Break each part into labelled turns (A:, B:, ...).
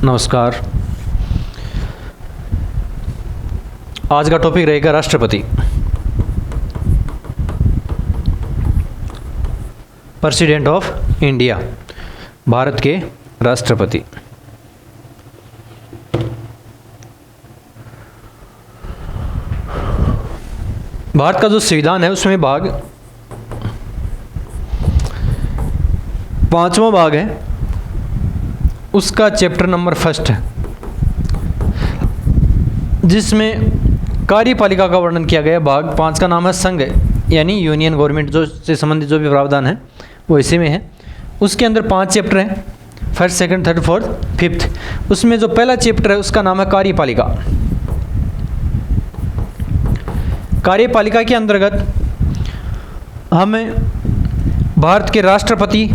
A: नमस्कार। आज का टॉपिक रहेगा राष्ट्रपति। प्रेसिडेंट ऑफ इंडिया, भारत के राष्ट्रपति। भारत का जो संविधान है उसमें पांचवा भाग है, उसका चैप्टर नंबर 1 है, जिसमें कार्यपालिका का वर्णन किया गया। भाग 5 का नाम है संघ, यानी यूनियन गवर्नमेंट जो से संबंधित जो भी प्रावधान है वो इसी में है। उसके अंदर 5 चैप्टर हैं, 1st, 2nd, 3rd, 4th, 5th। उसमें जो पहला चैप्टर है उसका नाम है कार्यपालिका। कार्यपालिका के अंतर्गत हमें भारत के राष्ट्रपति,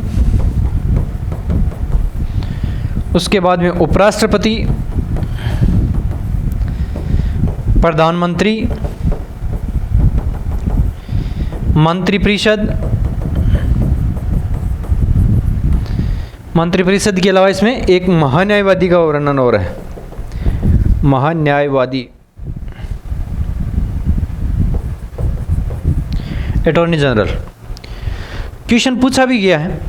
A: उसके बाद में उपराष्ट्रपति, प्रधानमंत्री, मंत्रिपरिषद के अलावा इसमें एक महान्यायवादी का वर्णन हो रहा है। महान्यायवादी, अटॉर्नी जनरल। क्वेश्चन पूछा भी गया है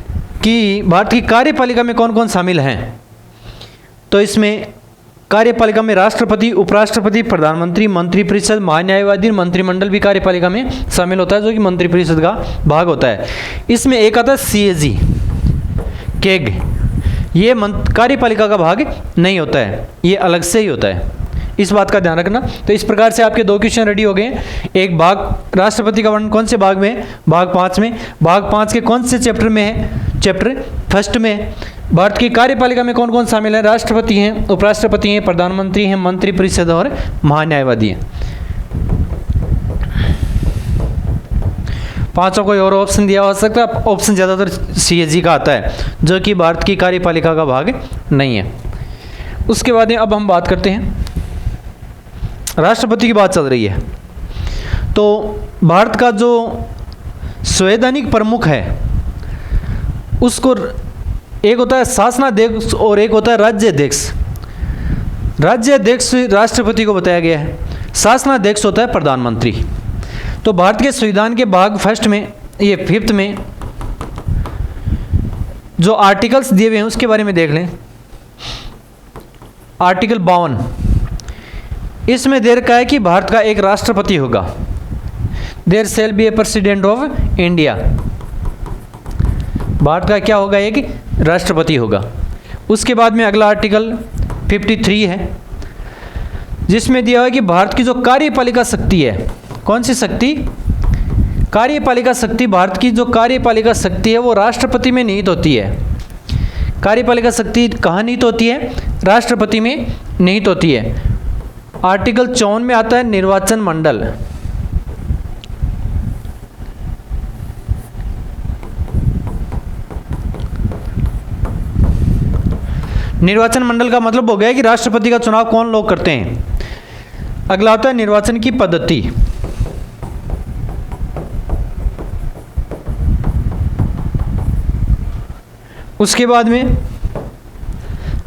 A: कि भारत की कार्यपालिका में कौन कौन शामिल हैं। तो इसमें कार्यपालिका में राष्ट्रपति, उपराष्ट्रपति, प्रधानमंत्री, मंत्रिपरिषद, महान्यायवादी, मंत्रिमंडल भी कार्यपालिका में शामिल होता है, जो कि मंत्रिपरिषद का भाग होता है। इसमें एक आता है सीएजी, केग। ये कार्यपालिका का भाग नहीं होता है, ये अलग से ही होता है, इस बात का ध्यान रखना। तो इस प्रकार से आपके 2 क्वेश्चन रेडी हो गए। एक भाग राष्ट्रपति का वर्णन कौन से भाग में है, भाग 5 में। भाग 5 के कौन से चैप्टर में है, चैप्टर 1 में। भारत की कार्यपालिका में कौन कौन शामिल है, राष्ट्रपति हैं, उपराष्ट्रपति हैं, प्रधानमंत्री हैं, मंत्रिपरिषद और महान्यायवादी हैं। 5 कोई और ऑप्शन दिया हो सकता है, ऑप्शन ज़्यादातर सीएजी का आता है, जो कि भारत की कार्यपालिका का भाग नहीं है। उसके बाद अब हम बात करते हैं, राष्ट्रपति की बात चल रही है। तो भारत का जो संवैधानिक प्रमुख है उसको एक होता है शासनाध्यक्ष और एक होता है राज्याध्यक्ष। राज्याध्यक्ष राष्ट्रपति को बताया गया है, शासनाध्यक्ष होता है प्रधानमंत्री। तो भारत के संविधान के भाग 1 में, ये 5th में जो आर्टिकल्स दिए हुए हैं उसके बारे में देख लें। आर्टिकल 52, इसमें दे रखा है कि भारत का एक राष्ट्रपति होगा। There shall be a president of India. Bharat का क्या होगा, एक राष्ट्रपति होगा। उसके बाद में अगला आर्टिकल 53 है, जिसमें दिया हुआ है कि भारत की जो कार्यपालिका शक्ति है, कौन सी शक्ति, कार्यपालिका शक्ति, भारत की जो कार्यपालिका शक्ति है वो राष्ट्रपति में निहित होती है। कार्यपालिका शक्ति कहाँ निहित होती है, राष्ट्रपति में निहित होती है। आर्टिकल 54 में आता है निर्वाचन मंडल। निर्वाचन मंडल का मतलब हो गया कि राष्ट्रपति का चुनाव कौन लोग करते हैं। अगला आता है निर्वाचन की पद्धति। उसके बाद में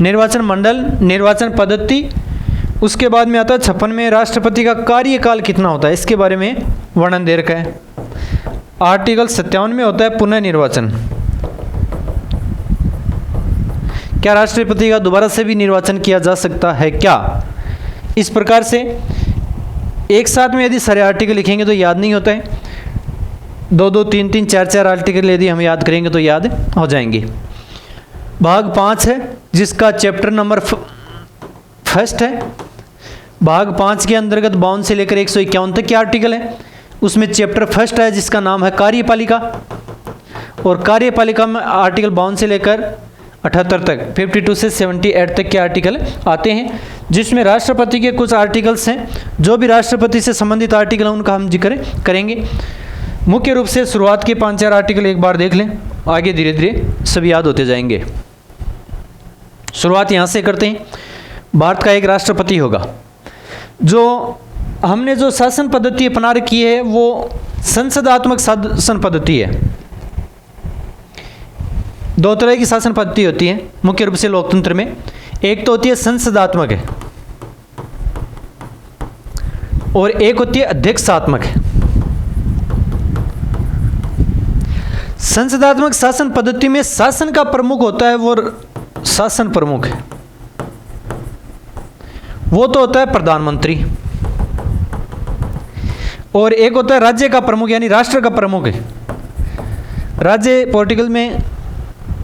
A: निर्वाचन मंडल, निर्वाचन पद्धति। उसके बाद में आता है 56 में राष्ट्रपति का कार्यकाल कितना होता है, इसके बारे में वर्णन दे रखा है। आर्टिकल 57 में होता है पुनर्निर्वाचन। क्या राष्ट्रपति का दोबारा से भी निर्वाचन किया जा सकता है क्या। इस प्रकार से एक साथ में यदि सारे आर्टिकल लिखेंगे तो याद नहीं होता है, 2-2, 3-3, 4-4 आर्टिकल यदि हम याद करेंगे तो याद हो जाएंगे। भाग 5 है, जिसका चैप्टर नंबर 1 है। भाग 5 के अंतर्गत 52 से लेकर 151 तक के आर्टिकल हैं। उसमें चैप्टर 1 है जिसका नाम है कार्यपालिका, और कार्यपालिका में आर्टिकल 52 से लेकर 78 तक, 52 से 78 तक के आर्टिकल आते हैं, जिसमें राष्ट्रपति के कुछ आर्टिकल्स हैं। जो भी राष्ट्रपति से संबंधित आर्टिकल हैं उनका हम जिक्र करेंगे। मुख्य रूप से शुरुआत के 5-4 आर्टिकल एक बार देख लें, आगे धीरे धीरे सब याद होते जाएंगे। शुरुआत यहाँ से करते हैं। भारत का एक राष्ट्रपति होगा। जो हमने जो शासन पद्धति अपना रखी है वो संसदात्मक शासन पद्धति है। दो तरह की शासन पद्धति होती है मुख्य रूप से लोकतंत्र में। एक तो होती है संसदात्मक है और एक होती है अध्यक्षात्मक है। संसदात्मक शासन पद्धति में शासन का प्रमुख होता है वो शासन प्रमुख है, वो तो होता है प्रधानमंत्री। और एक होता है राज्य का प्रमुख यानी राष्ट्र का प्रमुख है। राज्य पॉलिटिकल में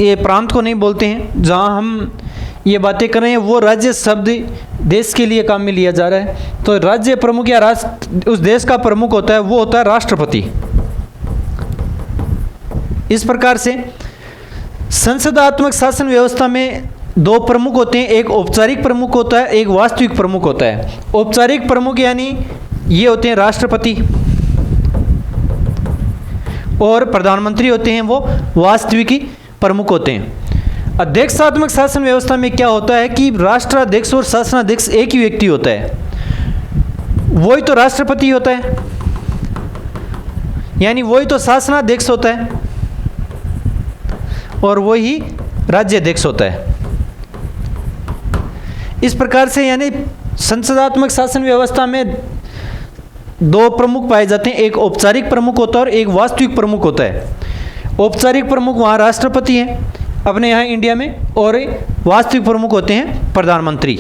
A: ये प्रांत को नहीं बोलते हैं, जहाँ हम ये बातें कर रहे हैं वो राज्य शब्द देश के लिए काम में लिया जा रहा है। तो राज्य प्रमुख या राष्ट्र उस देश का प्रमुख होता है वो होता है राष्ट्रपति। इस प्रकार से संसदात्मक शासन व्यवस्था में दो प्रमुख होते हैं, एक औपचारिक प्रमुख होता है, एक वास्तविक प्रमुख होता है। औपचारिक प्रमुख यानी ये होते हैं राष्ट्रपति और प्रधानमंत्री होते हैं वो वास्तविक प्रमुख होते हैं। अध्यक्षात्मक शासन व्यवस्था में क्या होता है कि राष्ट्राध्यक्ष और शासनाध्यक्ष एक ही व्यक्ति होता है, वही तो राष्ट्रपति होता है, यानी वही तो शासनाध्यक्ष होता है और वही राज्याध्यक्ष होता है। इस प्रकार से यानी संसदात्मक शासन व्यवस्था में दो प्रमुख पाए जाते हैं, एक औपचारिक प्रमुख होता है और एक वास्तविक प्रमुख होता है। औपचारिक प्रमुख वहाँ राष्ट्रपति हैं अपने यहाँ इंडिया में और वास्तविक प्रमुख होते हैं प्रधानमंत्री।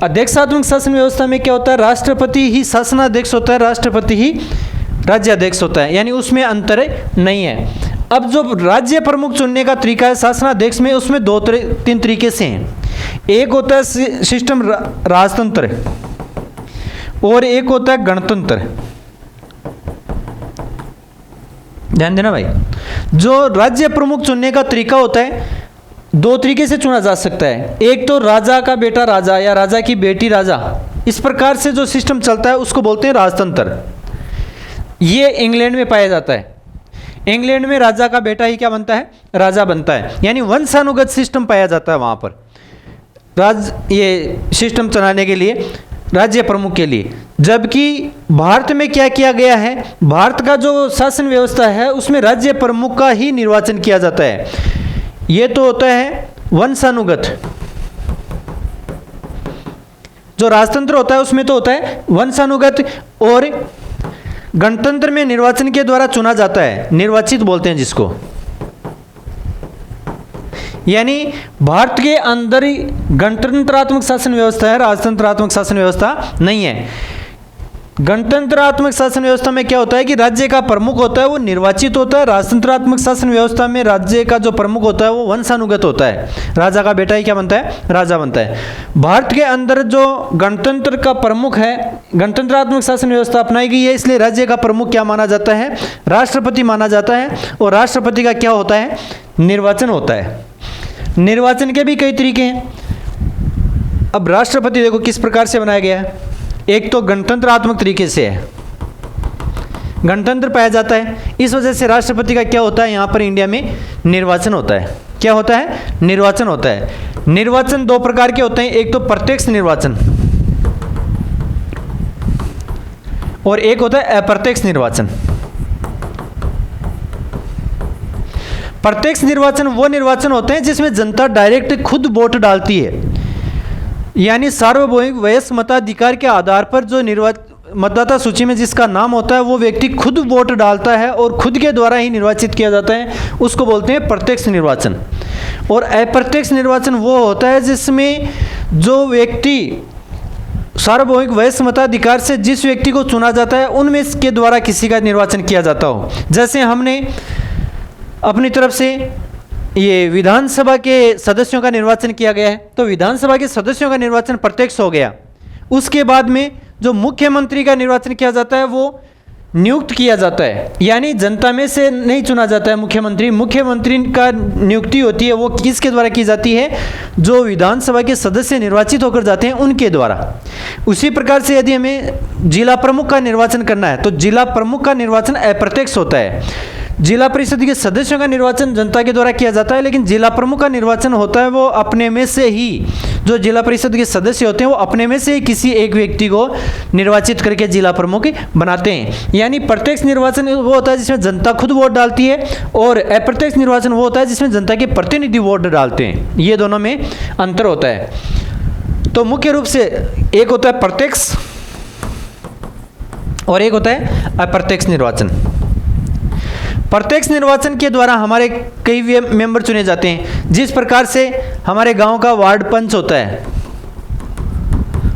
A: अध्यक्षात्मक शासन व्यवस्था में क्या होता है, राष्ट्रपति ही शासनाध्यक्ष होता है, राष्ट्रपति ही राज्याध्यक्ष होता है, यानी उसमें अंतर नहीं है। अब जो राज्य प्रमुख चुनने का तरीका है शासनाध्यक्ष में, उसमें तीन तरीके से हैं। एक होता है सिस्टम राजतंत्र और एक होता है गणतंत्र। ध्यान देना भाई, जो राज्य प्रमुख चुनने का तरीका होता है दो तरीके से चुना जा सकता है। एक तो राजा का बेटा राजा या राजा की बेटी राजा, इस प्रकार से जो सिस्टम चलता है उसको बोलते हैं राजतंत्र। ये इंग्लैंड में पाया जाता है। इंग्लैंड में राजा का बेटा ही क्या बनता है, राजा बनता है, यानी वंशानुगत सिस्टम पाया जाता है वहाँ पर ये सिस्टम चलाने के लिए राज्य प्रमुख के लिए। जबकि भारत में क्या किया गया है, भारत का जो शासन व्यवस्था है उसमें राज्य प्रमुख का ही निर्वाचन किया जाता है। ये तो होता है वंशानुगत। जो राजतंत्र होता है उसमें तो होता है वंशानुगत और गणतंत्र में निर्वाचन के द्वारा चुना जाता है, निर्वाचित बोलते हैं जिसको। यानी भारत के अंदर ही गणतंत्रात्मक शासन व्यवस्था है, राजतंत्रात्मक शासन व्यवस्था नहीं है। गणतंत्रात्मक शासन व्यवस्था में क्या होता है कि राज्य का प्रमुख होता है वो निर्वाचित होता है। राजतंत्रात्मक शासन व्यवस्था में राज्य का जो प्रमुख होता है वो वंशानुगत होता है, राजा का बेटा ही क्या बनता है, राजा बनता है। भारत के अंदर जो गणतंत्र का प्रमुख है, गणतंत्रात्मक शासन व्यवस्था अपनाई गई है, इसलिए राज्य का प्रमुख क्या माना जाता है, राष्ट्रपति माना जाता है। और राष्ट्रपति का क्या होता है, निर्वाचन होता है। निर्वाचन के भी कई तरीके हैं। अब राष्ट्रपति देखो किस प्रकार से बनाया गया है। एक तो गणतंत्रात्मक तरीके से है, गणतंत्र पाया जाता है, इस वजह से राष्ट्रपति का क्या होता है, यहाँ पर इंडिया में निर्वाचन होता है। क्या होता है, निर्वाचन होता है। निर्वाचन दो प्रकार के होते हैं, एक तो प्रत्यक्ष निर्वाचन और एक होता है अप्रत्यक्ष निर्वाचन। प्रत्यक्ष निर्वाचन वो निर्वाचन होते हैं जिसमें जनता डायरेक्ट खुद वोट डालती है, यानी सार्वभौमिक वयस्क मताधिकार के आधार पर जो मतदाता सूची में जिसका नाम होता है वो व्यक्ति खुद वोट डालता है और खुद के द्वारा ही निर्वाचित किया जाता है, उसको बोलते हैं प्रत्यक्ष निर्वाचन। और अप्रत्यक्ष निर्वाचन वो होता है जिसमें जो व्यक्ति सार्वभौमिक वयस्क मताधिकार से जिस व्यक्ति को चुना जाता है उनमें के द्वारा किसी का निर्वाचन किया जाता हो। जैसे हमने अपनी तरफ से ये विधानसभा के सदस्यों का निर्वाचन किया गया है, तो विधानसभा के सदस्यों का निर्वाचन प्रत्यक्ष हो गया। उसके बाद में जो मुख्यमंत्री का निर्वाचन किया जाता है वो नियुक्त किया जाता है, यानी जनता में से नहीं चुना जाता है मुख्यमंत्री। मुख्यमंत्री का नियुक्ति होती है वो किसके द्वारा की जाती है, जो विधानसभा के सदस्य निर्वाचित होकर जाते हैं उनके द्वारा। उसी प्रकार से यदि हमें जिला प्रमुख का निर्वाचन करना है तो जिला प्रमुख का निर्वाचन अप्रत्यक्ष होता है। जिला परिषद के सदस्यों का निर्वाचन जनता के द्वारा किया जाता है, लेकिन जिला प्रमुख का निर्वाचन होता है वो अपने में से ही जो जिला परिषद के सदस्य होते हैं वो अपने में से किसी एक व्यक्ति को निर्वाचित करके जिला प्रमुख बनाते हैं। यानी प्रत्यक्ष निर्वाचन वो होता है जिसमें जनता खुद वोट डालती है, और अप्रत्यक्ष निर्वाचन वो होता है जिसमें जनता के प्रतिनिधि वोट डालते हैं। ये दोनों में अंतर होता है। तो मुख्य रूप से एक होता है प्रत्यक्ष और एक होता है अप्रत्यक्ष निर्वाचन। प्रत्यक्ष निर्वाचन के द्वारा हमारे कई मेंबर चुने जाते हैं। जिस प्रकार से हमारे गांव का वार्ड पंच होता है,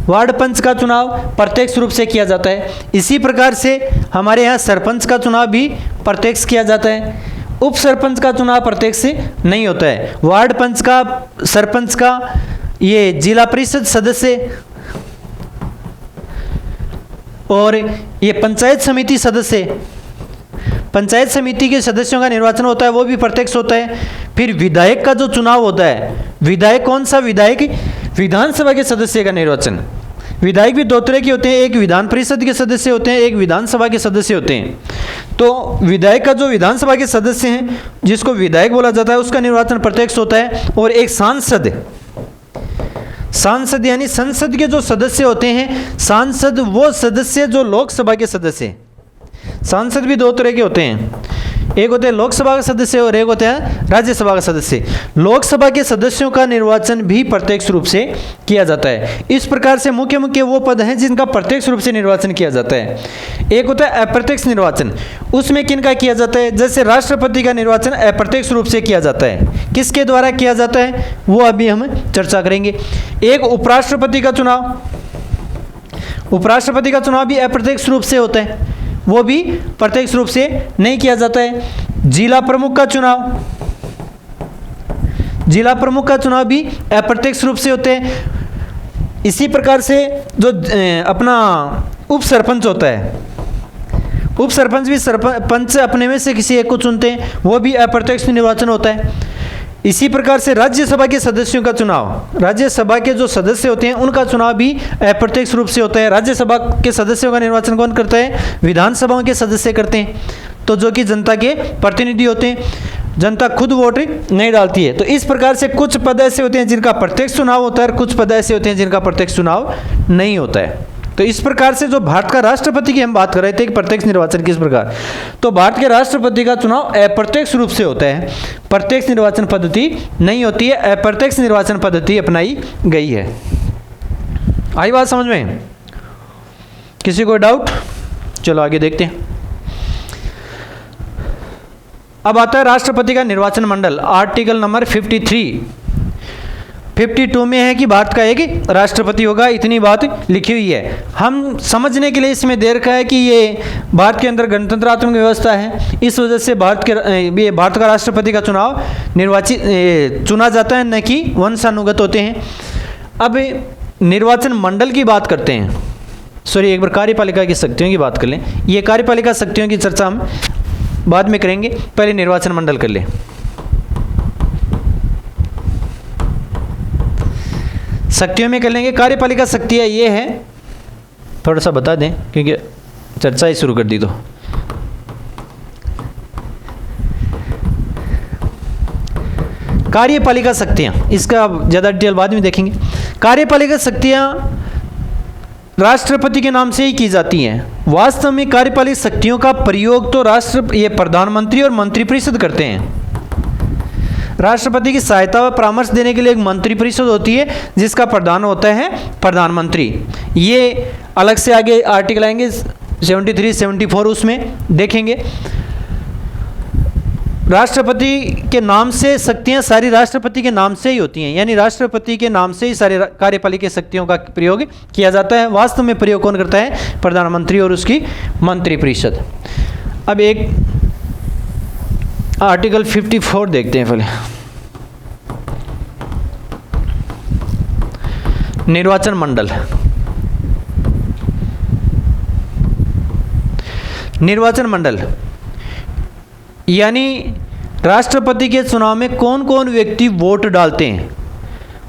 A: वार्ड पंच का चुनाव प्रत्यक्ष रूप से किया जाता है, इसी प्रकार से हमारे यहाँ सरपंच का चुनाव भी प्रत्यक्ष किया जाता है। उप सरपंच का चुनाव प्रत्यक्ष से नहीं होता है। वार्ड पंच का, सरपंच का, ये जिला परिषद सदस्य और ये पंचायत समिति सदस्य, पंचायत समिति के सदस्यों का निर्वाचन होता है, वो भी प्रत्यक्ष होता है। फिर विधायक का जो चुनाव होता है, विधायक कौन सा विधायक? विधानसभा के सदस्य का निर्वाचन। विधायक भी दो तरह के होते हैं, एक विधान परिषद के सदस्य होते हैं, एक विधानसभा के सदस्य होते हैं। तो विधायक का जो विधानसभा के सदस्य हैं जिसको विधायक बोला जाता है, उसका निर्वाचन प्रत्यक्ष होता है। और एक सांसद, सांसद यानी संसद के जो सदस्य होते हैं, सांसद वो सदस्य जो लोकसभा के सदस्य हैं। सांसद भी दो तरह के होते हैं, एक होते हैं लोकसभा का सदस्य और एक होते हैं राज्यसभा का सदस्य। लोकसभा के सदस्यों का निर्वाचन भी प्रत्यक्ष रूप से किया जाता है। इस प्रकार से मुख्य मुख्य वो पद हैं जिनका प्रत्यक्ष रूप से निर्वाचन किया जाता है। एक होता है अप्रत्यक्ष निर्वाचन, उसमें किनका किया जाता है? जैसे राष्ट्रपति का निर्वाचन अप्रत्यक्ष रूप से किया जाता है। किसके द्वारा किया जाता है वो अभी हम चर्चा करेंगे। एक उपराष्ट्रपति का चुनाव, उपराष्ट्रपति का चुनाव भी अप्रत्यक्ष रूप से होता है, वो भी प्रत्यक्ष रूप से नहीं किया जाता है। जिला प्रमुख का चुनाव, जिला प्रमुख का चुनाव भी अप्रत्यक्ष रूप से होते हैं। इसी प्रकार से जो अपना उप सरपंच होता है, उप सरपंच भी सरपंच अपने में से किसी एक को चुनते हैं, वो भी अप्रत्यक्ष निर्वाचन होता है। इसी प्रकार से राज्यसभा के सदस्यों का चुनाव, राज्यसभा के जो सदस्य होते हैं उनका चुनाव भी अप्रत्यक्ष रूप से होता है। राज्यसभा के सदस्यों का निर्वाचन कौन करता है? विधानसभाओं के सदस्य करते हैं, तो जो कि जनता के प्रतिनिधि होते हैं, जनता खुद वोट नहीं डालती है। तो इस प्रकार से कुछ पद ऐसे होते हैं जिनका प्रत्यक्ष चुनाव होता है और कुछ पद ऐसे होते हैं जिनका प्रत्यक्ष चुनाव नहीं होता है। तो इस प्रकार से जो भारत का राष्ट्रपति की हम बात कर रहे थे कि प्रत्यक्ष निर्वाचन किस प्रकार, तो भारत के राष्ट्रपति का चुनाव अप्रत्यक्ष रूप से होता है, प्रत्यक्ष निर्वाचन पद्धति नहीं होती है, अप्रत्यक्ष निर्वाचन पद्धति अपनाई गई है। आई बात समझ में? किसी को डाउट? चलो आगे देखते हैं। अब आता है राष्ट्रपति का निर्वाचन मंडल, आर्टिकल नंबर 52 में है कि भारत का एक राष्ट्रपति होगा, इतनी बात लिखी हुई है। हम समझने के लिए इसमें देर का है कि ये भारत के अंदर गणतंत्रात्मक व्यवस्था है, इस वजह से भारत का राष्ट्रपति का चुनाव चुना जाता है, न कि वंशानुगत होते हैं। अब निर्वाचन मंडल की बात करते हैं, सॉरी एक बार कार्यपालिका की शक्तियों की बात कर लें। ये कार्यपालिका शक्तियों की चर्चा हम बाद में करेंगे, पहले निर्वाचन मंडल कर लें। शक्तियों में कर लेंगे। कार्यपालिका शक्तियाँ ये है, थोड़ा सा बता दें क्योंकि चर्चा ही शुरू कर दी। तो कार्यपालिका शक्तियाँ, इसका ज़्यादा डिटेल बाद में देखेंगे। कार्यपालिका शक्तियाँ राष्ट्रपति के नाम से ही की जाती हैं। वास्तव में कार्यपालिक शक्तियों का प्रयोग तो ये प्रधानमंत्री और मंत्रिपरिषद करते हैं। राष्ट्रपति की सहायता व परामर्श देने के लिए एक मंत्रिपरिषद होती है जिसका प्रधान होता है प्रधानमंत्री। ये अलग से आगे आर्टिकल आएंगे 73, 74, उसमें देखेंगे। राष्ट्रपति के नाम से शक्तियां सारी राष्ट्रपति के नाम से ही होती हैं, यानी राष्ट्रपति के नाम से ही सारे कार्यपालिका शक्तियों का प्रयोग किया जाता है। वास्तव में प्रयोग कौन करता है? प्रधानमंत्री और उसकी मंत्रिपरिषद। अब एक आर्टिकल 54 देखते हैं पहले। निर्वाचन मंडल, निर्वाचन मंडल यानी राष्ट्रपति के चुनाव में कौन कौन व्यक्ति वोट डालते हैं,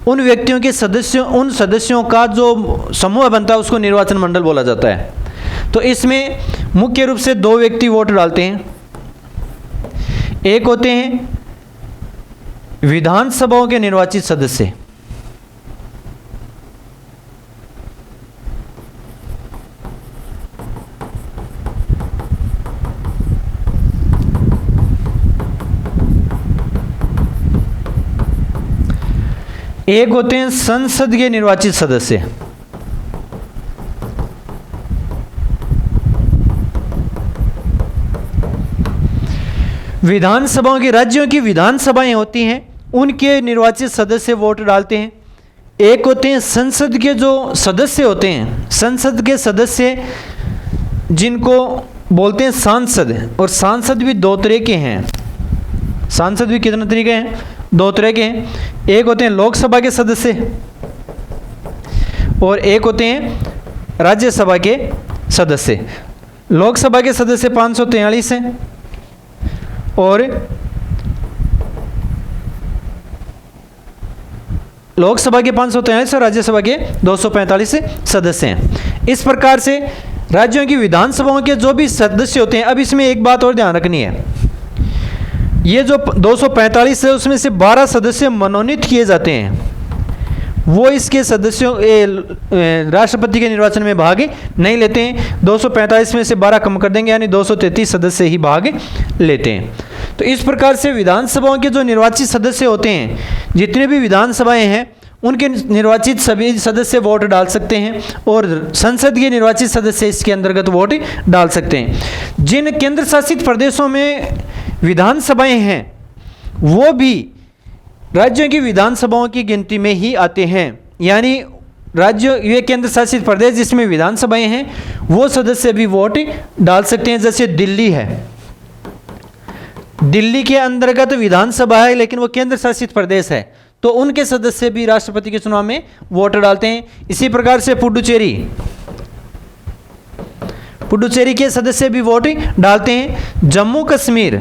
A: उन व्यक्तियों के उन सदस्यों का जो समूह बनता है उसको निर्वाचन मंडल बोला जाता है। तो इसमें मुख्य रूप से दो व्यक्ति वोट डालते हैं। एक होते हैं विधानसभाओं के निर्वाचित सदस्य, एक होते हैं संसद के निर्वाचित सदस्य, विधानसभाओं की, राज्यों की विधानसभाएं होती हैं, उनके निर्वाचित सदस्य वोट डालते हैं। एक होते हैं संसद के जो सदस्य होते हैं, संसद के सदस्य जिनको बोलते हैं सांसद, और सांसद भी दो तरह के हैं। सांसद भी कितने तरीके हैं? दो तरह के हैं। एक होते हैं लोकसभा के सदस्य और एक होते हैं राज्यसभा के सदस्य। लोकसभा के सदस्य 543 हैं और लोकसभा के 543 और राज्यसभा के 245 सदस्य हैं। इस प्रकार से राज्यों की विधानसभाओं के जो भी सदस्य होते हैं, अब इसमें एक बात और ध्यान रखनी है, ये जो 245 है उसमें से 12 सदस्य मनोनीत किए जाते हैं, वो इसके सदस्यों राष्ट्रपति के निर्वाचन में भाग नहीं लेते हैं। 245 में से 12 कम कर देंगे, यानी 233 सदस्य ही भाग लेते हैं। तो इस प्रकार से विधानसभाओं के जो निर्वाचित सदस्य होते हैं, जितने भी विधानसभाएं हैं उनके निर्वाचित सभी सदस्य वोट डाल सकते हैं और संसद के निर्वाचित सदस्य इसके अंतर्गत वोट डाल सकते हैं। जिन केंद्र शासित प्रदेशों में विधानसभाएं हैं वो भी राज्यों की विधानसभाओं की गिनती में ही आते हैं, यानी राज्य, ये केंद्र शासित प्रदेश जिसमें विधानसभाएं हैं वो सदस्य भी वोट डाल सकते हैं। जैसे दिल्ली है, दिल्ली के अंतर्गत विधानसभा है लेकिन वो केंद्र शासित प्रदेश है, तो उनके सदस्य भी राष्ट्रपति के चुनाव में वोट डालते हैं। इसी प्रकार से पुडुचेरी, पुडुचेरी के सदस्य भी वोट डालते हैं। जम्मू कश्मीर,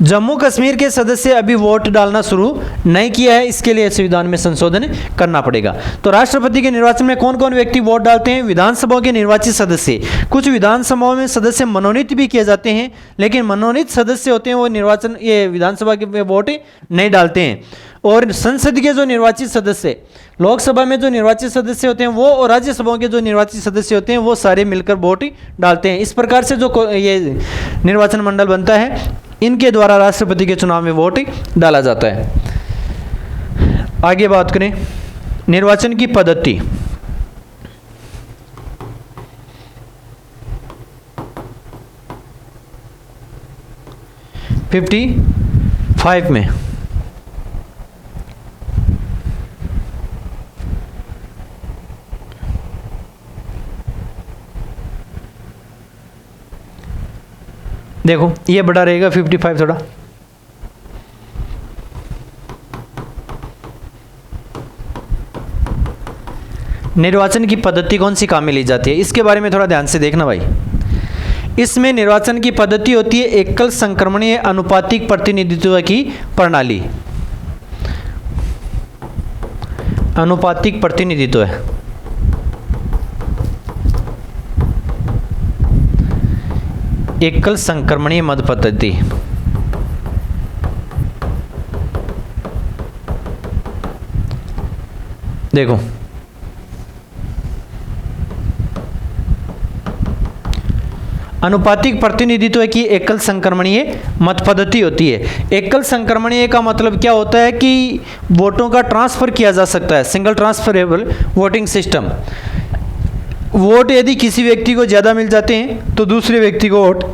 A: जम्मू कश्मीर के सदस्य अभी वोट डालना शुरू नहीं किया है, इसके लिए संविधान में संशोधन करना पड़ेगा। तो राष्ट्रपति के निर्वाचन में कौन कौन व्यक्ति वोट डालते हैं? विधानसभाओं के निर्वाचित सदस्य। कुछ विधानसभाओं में सदस्य मनोनीत भी किए जाते हैं, लेकिन मनोनीत सदस्य होते हैं वो निर्वाचन, ये विधानसभा के वोट नहीं डालते हैं। और संसद के जो निर्वाचित सदस्य, लोकसभा में जो निर्वाचित सदस्य होते हैं वो, और राज्यसभाओं के जो निर्वाचित सदस्य होते हैं वो सारे मिलकर वोट डालते हैं। इस प्रकार से जो ये निर्वाचन मंडल बनता है, इनके द्वारा राष्ट्रपति के चुनाव में वोट डाला जाता है। आगे बात करें निर्वाचन की पद्धति। फिफ्टी 5 में देखो ये बड़ा रहेगा 55 थोड़ा। निर्वाचन की पद्धति कौन सी काम में ली जाती है, इसके बारे में थोड़ा ध्यान से देखना भाई। इसमें निर्वाचन की पद्धति होती है एकल संक्रमणीय अनुपातिक प्रतिनिधित्व की प्रणाली। अनुपातिक प्रतिनिधित्व है, एकल संक्रमणीय मत पद्धति। देखो अनुपातिक प्रतिनिधित्व की एकल संक्रमणीय मत पद्धति होती है। एकल संक्रमणीय का मतलब क्या होता है कि वोटों का ट्रांसफर किया जा सकता है, single transferable voting system. Vote यदि किसी व्यक्ति को ज़्यादा मिल जाते हैं तो दूसरे व्यक्ति को वोट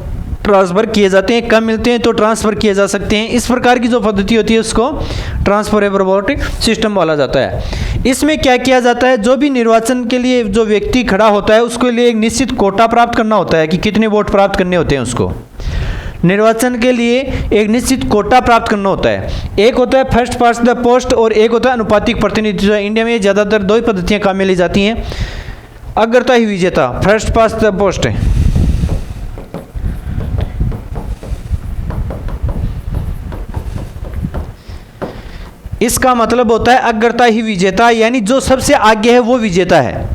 A: ट्रांसफ़र किए जाते हैं, कम मिलते हैं तो ट्रांसफ़र किए जा सकते हैं। इस प्रकार की जो पद्धति होती है उसको ट्रांसफरेबल वोट सिस्टम बोला जाता है। इसमें क्या किया जाता है, जो भी निर्वाचन के लिए जो व्यक्ति खड़ा होता है उसके लिए एक निश्चित कोटा प्राप्त करना होता है कि कितने वोट प्राप्त करने होते हैं उसको। निर्वाचन के लिए एक निश्चित कोटा प्राप्त करना होता है। एक होता है फर्स्ट पास्ट द पोस्ट और एक होता है अनुपातिक प्रतिनिधित्व। इंडिया में ज़्यादातर दो ही पद्धतियाँ काम में ली जाती हैं, अग्रता ही विजेता, फर्स्ट पास्ट द पोस्ट है। इसका मतलब होता है अग्रता ही विजेता, यानी जो सबसे आगे है वो विजेता है।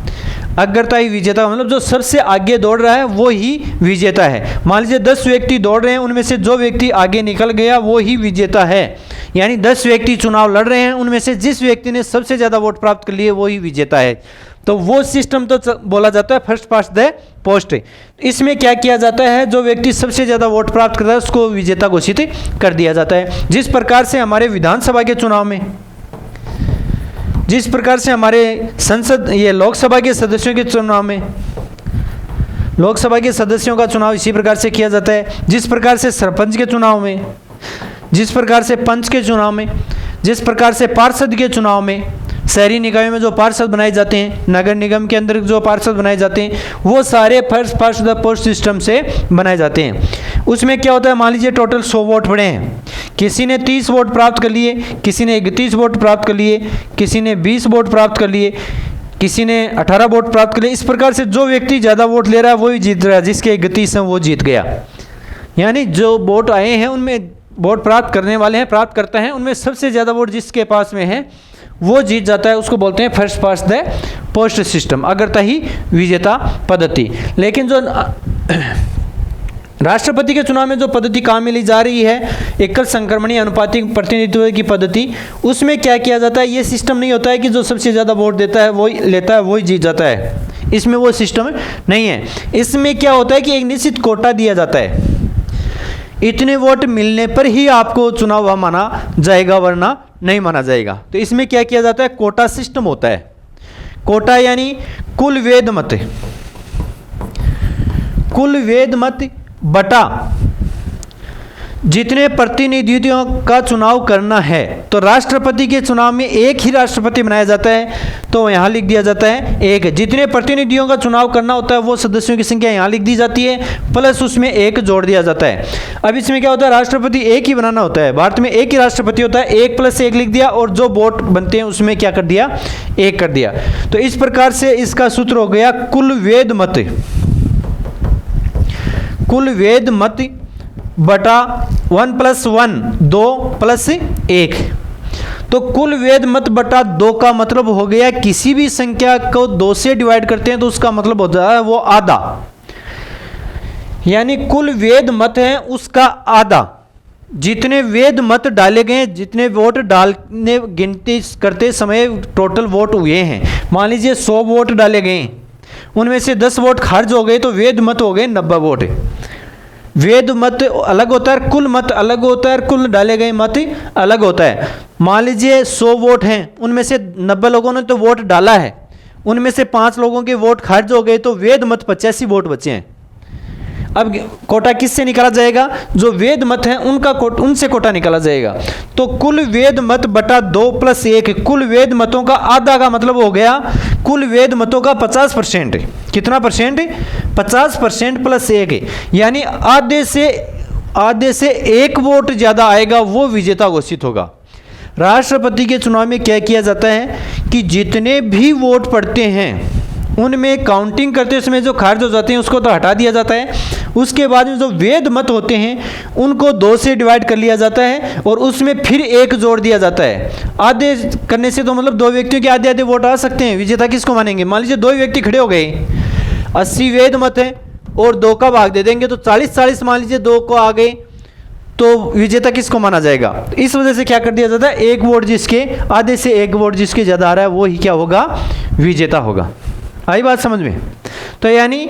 A: अग्रता ही विजेता मतलब जो सबसे आगे दौड़ रहा है वो ही विजेता है। मान लीजिए 10 व्यक्ति दौड़ रहे हैं, उनमें से जो व्यक्ति आगे निकल गया वो ही विजेता है। यानी 10 व्यक्ति चुनाव लड़ रहे हैं, उनमें से जिस व्यक्ति ने सबसे ज़्यादा वोट प्राप्त कर लिए वो ही विजेता है। तो वो सिस्टम तो बोला जाता है फर्स्ट पास्ट द पोस्ट। इसमें क्या किया जाता है, जो व्यक्ति सबसे ज़्यादा वोट प्राप्त करता है उसको विजेता घोषित कर दिया जाता है। जिस प्रकार से हमारे विधानसभा के चुनाव में जिस प्रकार से हमारे संसद ये लोकसभा के सदस्यों के चुनाव में, लोकसभा के सदस्यों का चुनाव इसी प्रकार से किया जाता है, जिस प्रकार से सरपंच के चुनाव में, जिस प्रकार से पंच के चुनाव में, जिस प्रकार से पार्षद के चुनाव में, शहरी निकायों में जो पार्षद बनाए जाते हैं, नगर निगम के अंदर जो पार्षद बनाए जाते हैं, वो सारे first past the post system से बनाए जाते हैं। उसमें क्या होता है, मान लीजिए टोटल 100 वोट पड़े हैं, किसी ने 30 वोट प्राप्त कर लिए, किसी ने 31 वोट प्राप्त कर लिए, किसी ने 20 वोट प्राप्त कर लिए, किसी ने 18 वोट प्राप्त कर लिए। इस प्रकार से जो व्यक्ति ज़्यादा वोट ले रहा है वही जीत रहा है, जिसके 31 हैं वो जीत गया। यानी जो वोट आए हैं उनमें, वोट प्राप्त करने वाले हैं, प्राप्त करते हैं, उनमें सबसे ज़्यादा वोट जिसके पास में है वो जीत जाता है। उसको बोलते हैं first past the post system, अग्रता ही विजेता पद्धति। लेकिन जो राष्ट्रपति के चुनाव में जो पद्धति काम में ली जा रही है, एकल संक्रमणीय अनुपातिक प्रतिनिधित्व की पद्धति, उसमें क्या किया जाता है, ये सिस्टम नहीं होता है कि जो सबसे ज़्यादा वोट देता है वही लेता है, वही जीत जाता है। इसमें वो सिस्टम नहीं है। इसमें क्या होता है कि एक निश्चित कोटा दिया जाता है, इतने वोट मिलने पर ही आपको चुनाव हुआ माना जाएगा, वरना नहीं माना जाएगा। तो इसमें क्या किया जाता है, कोटा सिस्टम होता है। कोटा यानी कुल वेद मत, कुल वेद मत बटा जितने प्रतिनिधियों का चुनाव करना है। तो राष्ट्रपति के चुनाव में एक ही राष्ट्रपति बनाया जाता है, तो यहाँ लिख दिया जाता है एक। जितने प्रतिनिधियों का चुनाव करना होता है वो सदस्यों की संख्या यहाँ लिख दी जाती है, प्लस उसमें एक जोड़ दिया जाता है। अब इसमें क्या होता है, राष्ट्रपति एक ही बनाना होता है, भारत में एक ही राष्ट्रपति होता है, 1 + 1 लिख दिया, और जो वोट बनते हैं उसमें क्या कर दिया, 1 कर दिया। तो इस प्रकार से इसका सूत्र हो गया कुल वेद मत, कुल वेद मत बटा 1 + 1 2 + 1। तो कुल वेद मत बटा 2 का मतलब हो गया, किसी भी संख्या को 2 से डिवाइड करते हैं तो उसका मतलब होता है वो आधा, यानी कुल वेद मत है उसका आधा। जितने वेद मत डाले गए, जितने वोट डालने गिनती करते समय टोटल वोट हुए हैं, मान लीजिए 100 वोट डाले गए, उनमें से 10 वोट खारिज हो गए, तो वेद मत हो गए 90 वोट। वेद मत अलग होता है, कुल मत अलग होता है, कुल डाले गए मत अलग होता है। मान लीजिए 100 वोट हैं, उनमें से 90 लोगों ने तो वोट डाला है, उनमें से 5 लोगों के वोट खारिज हो गए, तो वेद मत 85 वोट बचे हैं। अब कोटा किससे निकाला जाएगा, जो वेद मत हैं उनका उनसे कोटा निकाला जाएगा। तो कुल वेद मत बटा 2 + 1, कुल वेद मतों का आधा का मतलब हो गया कुल वेद मतों का 50%। कितना परसेंट, 50% + 1, यानी आधे से 1 वोट ज़्यादा आएगा वो विजेता घोषित होगा। राष्ट्रपति के चुनाव में क्या किया जाता है कि जितने भी वोट पड़ते हैं उनमें काउंटिंग करते समय जो खारिज हो जाते हैं उसको तो हटा दिया जाता है, उसके बाद में जो वेद मत होते हैं उनको 2 से डिवाइड कर लिया जाता है और उसमें फिर 1 जोड़ दिया जाता है। आधे करने से तो मतलब 2 व्यक्तियों के आधे आधे वोट आ सकते हैं, विजेता किसको मानेंगे। मान लीजिए 2 व्यक्ति खड़े हो गए, 80 वेद मत हैं और 2 का भाग दे देंगे तो 40-40 मान लीजिए 2 को आ गए, तो विजेता किसको माना जाएगा। इस वजह से क्या कर दिया जाता है, 1 वोट जिसके आधे से 1 वोट जिसके ज़्यादा आ रहा है वो ही क्या होगा, विजेता होगा। आई बात समझ में। तो यानी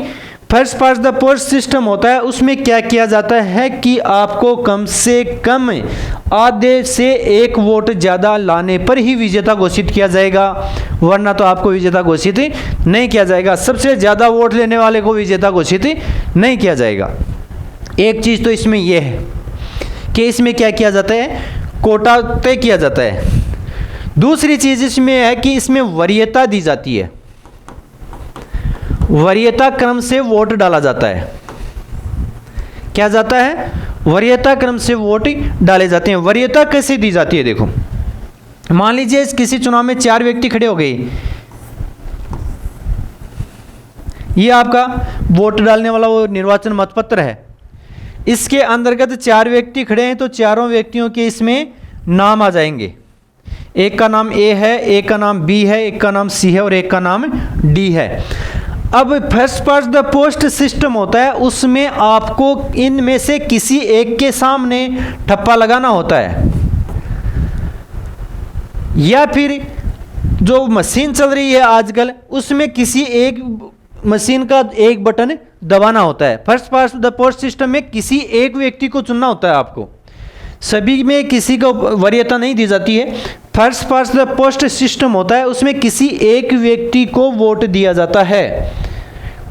A: first past the post system होता है, उसमें क्या किया जाता है कि आपको कम से कम आधे से 1 वोट ज़्यादा लाने पर ही विजेता घोषित किया जाएगा, वरना तो आपको विजेता घोषित नहीं किया जाएगा। सबसे ज़्यादा वोट लेने वाले को विजेता घोषित नहीं किया जाएगा। एक चीज़ तो इसमें यह है कि इसमें क्या किया जाता है, कोटा तय किया जाता है। दूसरी चीज़ इसमें है कि इसमें वरीयता दी जाती है, वरीयता क्रम से वोट डाला जाता है। क्या जाता है, वरीयता क्रम से वोट डाले जाते हैं। वरीयता कैसे दी जाती है, देखो मान लीजिए किसी चुनाव में 4 व्यक्ति खड़े हो गए, ये आपका वोट डालने वाला वो निर्वाचन मतपत्र है, इसके अंतर्गत 4 व्यक्ति खड़े हैं, तो चारों व्यक्तियों के इसमें नाम आ जाएंगे। एक का नाम ए है, एक का नाम बी है, एक का नाम सी है और एक का नाम डी है। अब first past the post system होता है, उसमें आपको इनमें से किसी एक के सामने ठप्पा लगाना होता है, या फिर जो मशीन चल रही है आजकल उसमें किसी एक मशीन का एक बटन दबाना होता है। First past the post system में किसी एक व्यक्ति को चुनना होता है आपको, सभी में किसी को वरीयता नहीं दी जाती है। First past the post system होता है, उसमें किसी एक व्यक्ति को वोट दिया जाता है,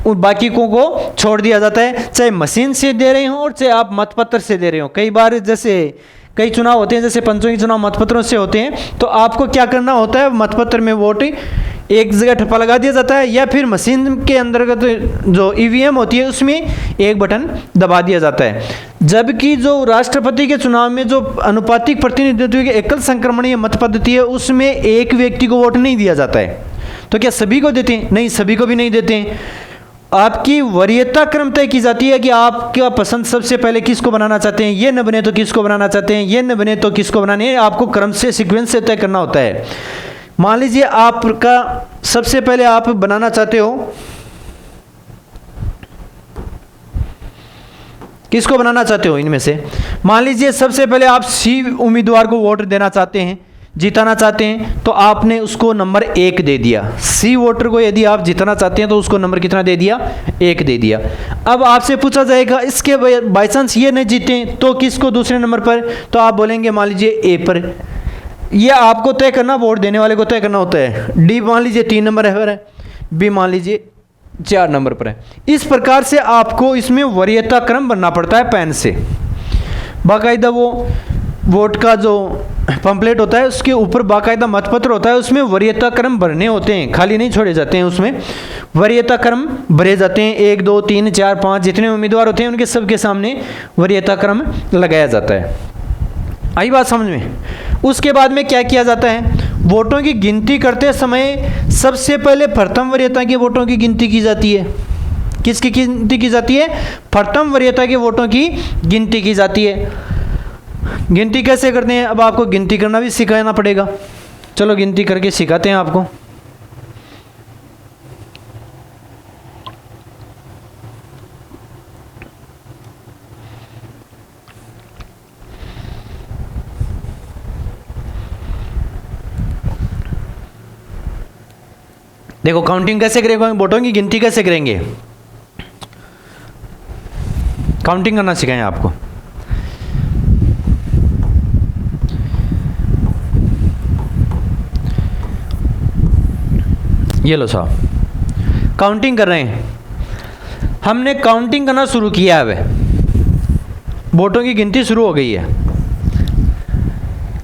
A: उन बाकी को छोड़ दिया जाता है, चाहे मशीन से दे रहे हो और चाहे आप मतपत्र से दे रहे हो। कई बार जैसे कई चुनाव होते हैं, जैसे पंचों के चुनाव मतपत्रों से होते हैं, तो आपको क्या करना होता है, मतपत्र में वोट एक जगह ठप्पा लगा दिया जाता है, या फिर मशीन के अंतर्गत जो ईवीएम होती है उसमें एक बटन दबा दिया जाता है। जबकि जो राष्ट्रपति के चुनाव में जो अनुपातिक प्रतिनिधित्व की एकल संक्रमणीय मत पद्धति है, उसमें एक व्यक्ति को वोट नहीं दिया जाता है। तो क्या सभी को देते हैं? नहीं, सभी को भी नहीं देते हैं। आपकी वरीयता क्रम तय की जाती है कि आपका पसंद सबसे पहले किसको बनाना चाहते हैं, ये न बने तो किसको बनाना चाहते हैं, ये न बने तो किसको बनाने हैं, आपको क्रम से सीक्वेंस से तय करना होता है। मान लीजिए आपका सबसे पहले आप बनाना चाहते हो, किसको बनाना चाहते हो इनमें से, मान लीजिए सबसे पहले आप सी उम्मीदवार को वोट देना चाहते हैं, जिताना चाहते हैं, तो आपने उसको नंबर 1 दे दिया। सी वोटर को यदि आप जिताना चाहते हैं तो उसको नंबर कितना दे दिया? 1 दे दिया। अब आपसे पूछा जाएगा इसके बाई चांस ये नहीं जीते तो किसको दूसरे नंबर पर, तो आप बोलेंगे मान लीजिए ए पर। यह आपको तय करना, वोट देने वाले को तय करना होता है। डी मान लीजिए 3 नंबर पर है, बी मान लीजिए 4 नंबर पर है। इस प्रकार से आपको इसमें वरीयता क्रम बनना पड़ता है पेन से। बाकायदा वो वोट का जो पंपलेट होता है उसके ऊपर बाकायदा मतपत्र होता है, उसमें वरीयता क्रम भरने होते हैं, खाली नहीं छोड़े जाते हैं, उसमें वरीयता क्रम भरे जाते हैं। 1 2 3 4 5 जितने उम्मीदवार होते हैं उनके सबके सामने वरीयता क्रम लगाया जाता है। आई बात समझ में? उसके बाद में क्या किया जाता है, वोटों की गिनती करते समय सबसे पहले प्रथम वरीयता के वोटों की गिनती की जाती है। किसकी गिनती की जाती है? प्रथम वरीयता के वोटों की गिनती की जाती है। गिनती कैसे करते हैं? अब आपको गिनती करना भी सिखाना पड़ेगा। चलो गिनती करके सिखाते हैं आपको। देखो काउंटिंग कैसे करेंगे, वोटों की गिनती कैसे करेंगे, काउंटिंग करना सिखाएं आपको। ये लो साहब, काउंटिंग कर रहे हैं। हमने काउंटिंग करना शुरू किया है, वोटों की गिनती शुरू हो गई है।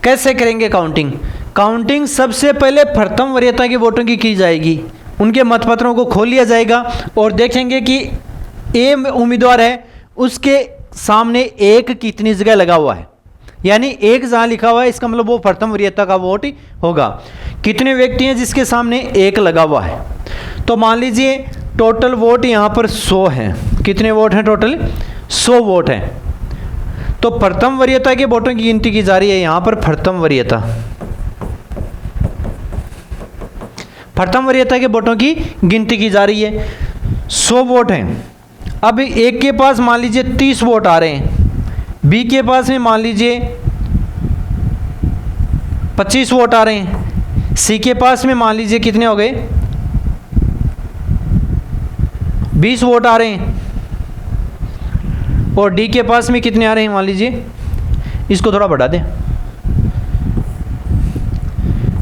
A: कैसे करेंगे काउंटिंग? काउंटिंग सबसे पहले प्रथम वरीयता के वोटों की जाएगी। उनके मतपत्रों को खोल लिया जाएगा और देखेंगे कि ए उम्मीदवार है, उसके सामने 1 कितनी जगह लगा हुआ है, यानी 1 जहाँ लिखा हुआ है इसका मतलब वो प्रथम वरीयता का वोट होगा। कितने व्यक्ति हैं जिसके सामने 1 लगा हुआ है? तो मान लीजिए टोटल वोट यहाँ पर 100 हैं। कितने वोट हैं टोटल? 100 वोट हैं। तो प्रथम वरीयता के वोटों की गिनती की जा रही है। यहाँ पर प्रथम वरीयता के वोटों की गिनती की जा रही है। 100 वोट हैं। अब एक के पास मान लीजिए 30 वोट आ रहे हैं, बी के पास में मान लीजिए 25 वोट आ रहे हैं, सी के पास में मान लीजिए कितने हो गए? 20 वोट आ रहे हैं, और डी के पास में कितने आ रहे हैं मान लीजिए, इसको थोड़ा बढ़ा दें,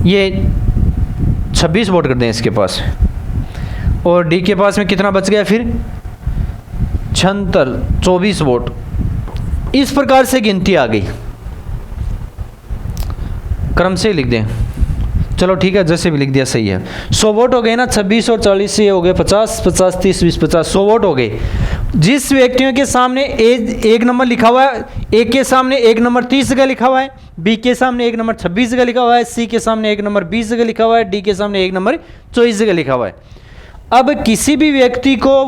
A: ये 26 वोट कर दें इसके पास, और डी के पास में कितना बच गया फिर? 24 वोट। इस प्रकार से गिनती आ गई। क्रम से लिख दें, चलो ठीक है, जैसे भी लिख दिया सही है। 100 वोट हो गए ना, 26 और 40 से हो गए 50, 50 30 20 50, 100 वोट हो गए। जिस व्यक्तियों के सामने एक नंबर लिखा हुआ है, एक के सामने 1 नंबर 30 जगह लिखा हुआ है, बी के सामने 1 नंबर 26 जगह लिखा हुआ है, सी के सामने 1 नंबर 20 जगह लिखा हुआ है, डी के सामने 1 नंबर 24 जगह लिखा हुआ है। अब किसी भी व्यक्ति को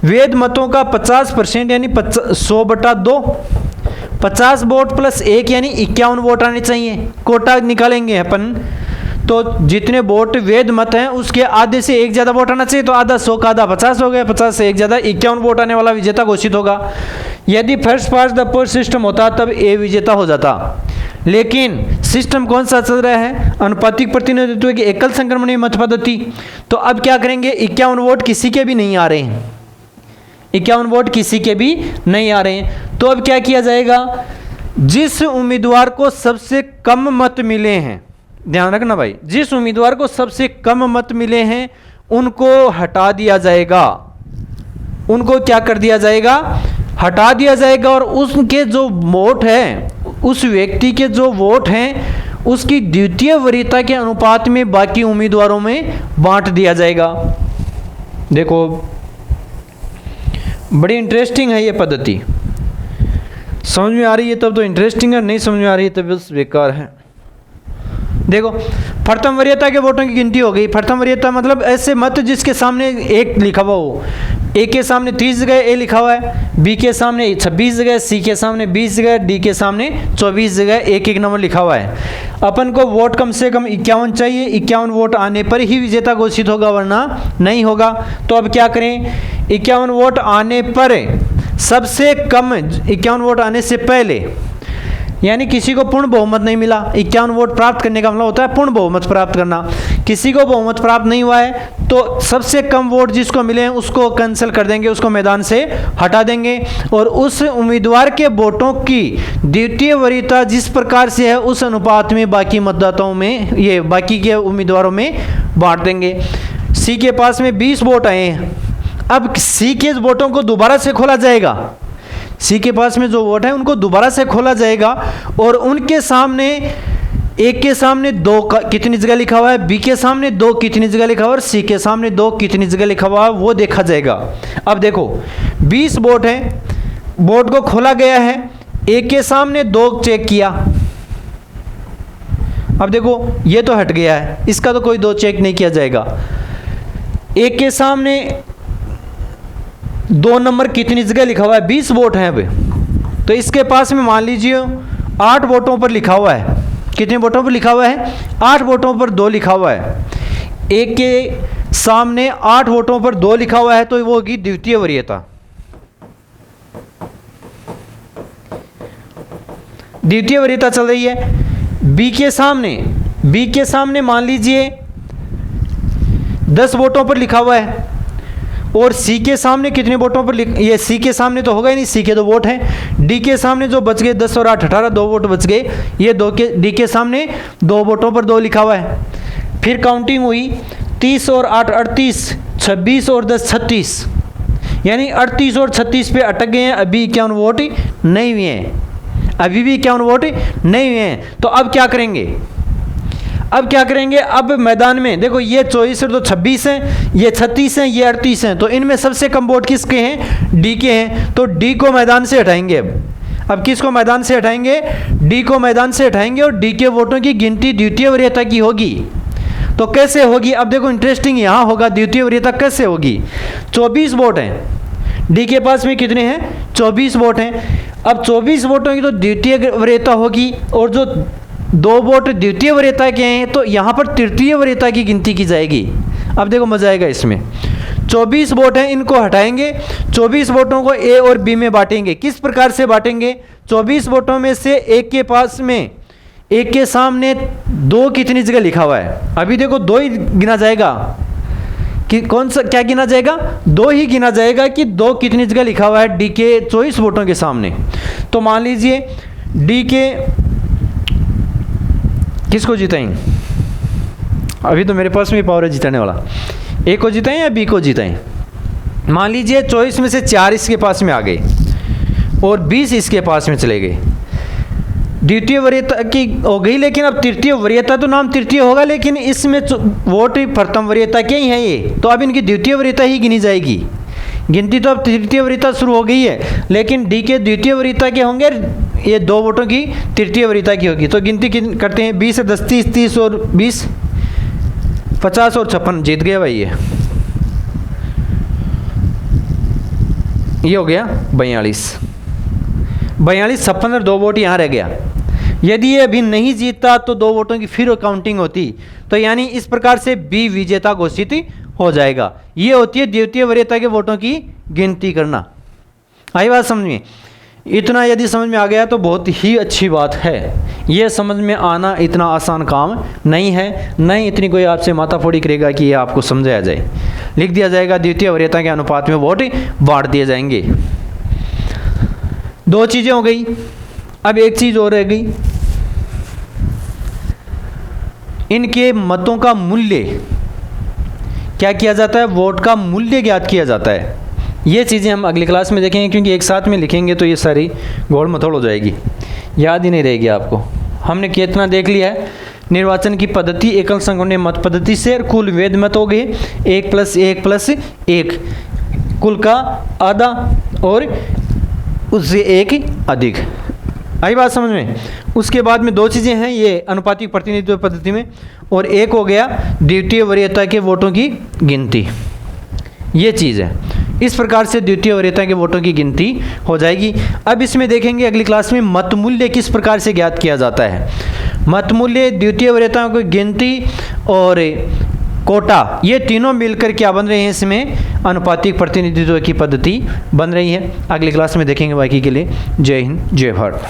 A: वैध मतों का 50% यानी 100/2, 50 वोट प्लस 1 यानी 51 वोट आने चाहिए। कोटा निकालेंगे अपन, तो जितने वोट वैध मत हैं उसके आधे से 1 ज़्यादा वोट आना चाहिए, तो आधा 100 का आधा 50 हो गया, 50 से 1 ज़्यादा 51 वोट आने वाला विजेता घोषित होगा। यदि first past the post system होता तब ए विजेता हो जाता, लेकिन सिस्टम कौन सा चल रहा है? अनुपातिक प्रतिनिधित्व की एकल संक्रमणीय मत पद्धति। तो अब क्या करेंगे? 51 वोट किसी के भी नहीं आ रहे हैं, 51 वोट किसी के भी नहीं आ रहे हैं। तो अब क्या किया जाएगा? जिस उम्मीदवार को सबसे कम मत मिले हैं ध्यान रखना भाई, जिस उम्मीदवार को सबसे कम मत मिले हैं उनको हटा दिया जाएगा, उनको क्या कर दिया जाएगा, हटा दिया जाएगा। और उसके जो वोट हैं, उस व्यक्ति के जो वोट हैं उसकी द्वितीय वरीयता के अनुपात में बाकी उम्मीदवारों में बांट दिया जाएगा। देखो बड़ी इंटरेस्टिंग है ये पद्धति, समझ में आ रही है तब तो इंटरेस्टिंग है, नहीं समझ में आ रही है तब बस बेकार है। देखो प्रथम वरीयता के वोटों की गिनती हो गई। प्रथम वरीयता मतलब ऐसे मत जिसके सामने एक लिखा हुआ हो, ए के सामने 30 जगह ए लिखा हुआ है, बी के सामने 26 जगह, सी के सामने 20 जगह, डी के सामने 24 जगह एक एक नंबर लिखा हुआ है। अपन को वोट कम से कम 51 चाहिए, 51 वोट आने पर ही विजेता घोषित होगा वरना नहीं होगा। तो अब क्या करें, 51 वोट आने पर सबसे कम 51 वोट आने से पहले, यानी किसी को पूर्ण बहुमत नहीं मिला, 51 वोट प्राप्त करने का मतलब होता है पूर्ण बहुमत प्राप्त करना। किसी को बहुमत प्राप्त नहीं हुआ है तो सबसे कम वोट जिसको मिले हैं उसको कैंसिल कर देंगे, उसको मैदान से हटा देंगे और उस उम्मीदवार के वोटों की द्वितीय वरीयता जिस प्रकार से है उस अनुपात में बाकी मतदाताओं में, ये बाकी के उम्मीदवारों में बांट देंगे। सी के पास में 20 वोट आए हैं, अब सी के वोटों को दोबारा से खोला जाएगा, सी के पास में जो वोट है उनको दोबारा से खोला जाएगा और उनके सामने एक के सामने 2 कितनी जगह लिखा हुआ है, बी के सामने 2 कितनी जगह लिखा हुआ है और सी के सामने 2 कितनी जगह लिखा हुआ है वो देखा जाएगा। अब देखो 20 वोट हैं, वोट को खोला गया है, एक के सामने 2 चेक किया, अब देखो ये तो हट गया है, इसका तो कोई 2 चेक नहीं किया जाएगा। एक के सामने 2 नंबर कितनी जगह लिखा हुआ है, 20 वोट हैं अब, तो इसके पास में मान लीजिए 8 वोटों पर लिखा हुआ है, कितने वोटों पर लिखा हुआ है, 8 वोटों पर 2 लिखा हुआ है। एक के सामने 8 वोटों पर 2 लिखा हुआ है तो वो होगी द्वितीय वरीयता। द्वितीय वरीयता चल रही है। बी के सामने मान लीजिए 10 वोटों पर लिखा हुआ है और सी के सामने कितने वोटों पर ये सी के सामने तो होगा ही नहीं, सी के 2 वोट हैं। डी के सामने जो बच गए 10 और 8 18 2 वोट बच गए, ये डी के सामने 2 वोटों पर 2 लिखा हुआ है। फिर काउंटिंग हुई 30 और 8 38, 26 और 10 36, यानी 38 और 36 पे अटक गए हैं, अभी 51 वोट नहीं हुए हैं, अभी भी 51 वोट नहीं हुए हैं। तो अब क्या करेंगे, अब क्या करेंगे, अब मैदान में देखो ये 24 और 26 हैं, ये 36 हैं, ये 38 हैं, तो इनमें सबसे कम वोट किसके हैं, डी के हैं, तो डी को मैदान से हटाएंगे। अब किसको मैदान से हटाएंगे, डी को मैदान से हटाएंगे और डी के वोटों की गिनती द्वितीय वरीयता की होगी। तो कैसे होगी, अब देखो इंटरेस्टिंग यहाँ होगा, द्वितीय वरीयता कैसे होगी। 24 वोट हैं, डी के पास में कितने हैं, 24 वोट हैं। अब 24 वोटों की तो द्वितीय वरीयता होगी और जो 2 वोट द्वितीय वरीयता के हैं तो यहाँ पर तृतीय वरीयता की गिनती की जाएगी। अब देखो मजा आएगा इसमें। 24 वोट हैं, इनको हटाएंगे, 24 वोटों को ए और बी में बांटेंगे। किस प्रकार से बांटेंगे, 24 वोटों में से एक के पास में, एक के सामने 2 कितनी जगह लिखा हुआ है, अभी देखो 2 ही गिना जाएगा कि कौन सा क्या गिना जाएगा, 2 ही गिना जाएगा कि 2 कितनी जगह लिखा हुआ है डी के 24 वोटों के सामने। तो मान लीजिए डी के किसको जिताएं, अभी तो मेरे पास में पावर है जिताने वाला, ए को जिताएं या बी को जिताएं। मान लीजिए 24 में से 4 इसके पास में आ गए और 20 इसके पास में चले गए, द्वितीय वरीयता की हो गई। लेकिन अब तृतीय वरीयता तो नाम तृतीय होगा, लेकिन इसमें वोट प्रथम वरीयता के ही हैं ये, तो अब इनकी द्वितीय वरीयता ही गिनी जाएगी। गिनती तो अब तृतीय वरीयता शुरू हो गई है, लेकिन डी के द्वितीय वरीयता के होंगे, ये 2 वोटों की तृतीय वरीयता की होगी। तो गिनती करते हैं, 20 से 10 30, 30 और 20 50 और 56, जीत गया भाई ये हो गया 42, 56 और 2 वोट यहाँ रह गया। यदि ये अभी नहीं जीतता तो 2 वोटों की फिर काउंटिंग होती, तो यानी इस प्रकार से बी विजेता घोषित हो जाएगा। ये होती है द्वितीय वरीयता के वोटों की गिनती करना। आई बात समझ में, इतना यदि समझ में आ गया तो बहुत ही अच्छी बात है। ये समझ में आना इतना आसान काम नहीं है, नहीं इतनी कोई आपसे माथाफोड़ी करेगा कि ये आपको समझाया जाए। लिख दिया जाएगा द्वितीय वरीयता के अनुपात में वोट बांट दिए जाएंगे। 2 चीज़ें हो गई, अब एक चीज़ और रह गई, इनके मतों का मूल्य क्या किया जाता है, वोट का मूल्य ज्ञात किया जाता है। ये चीज़ें हम अगली क्लास में देखेंगे, क्योंकि एक साथ में लिखेंगे तो ये सारी गोड़ मथोड़ हो जाएगी, याद ही नहीं रहेगी आपको। हमने कितना देख लिया है, निर्वाचन की पद्धति एकल संगुणे मत पद्धति से, और कुल वैध मत हो गए 1+1+1, कुल का आधा और उससे एक अधिक। आई बात समझ में। उसके बाद में दो चीज़ें हैं, ये अनुपातिक प्रतिनिधित्व पद्धति में, और एक हो गया द्वितीय वरीयता के वोटों की गिनती। ये चीज़ है, इस प्रकार से द्वितीय वरीयता के वोटों की गिनती हो जाएगी। अब इसमें देखेंगे अगली क्लास में मत मूल्य किस प्रकार से ज्ञात किया जाता है। मत मूल्य, द्वितीय वरीयताओं की गिनती और कोटा, ये तीनों मिलकर क्या बन रहे हैं, इसमें अनुपातिक प्रतिनिधित्व की पद्धति बन रही है। अगली क्लास में देखेंगे। बाकी के लिए जय हिंद, जय भारत।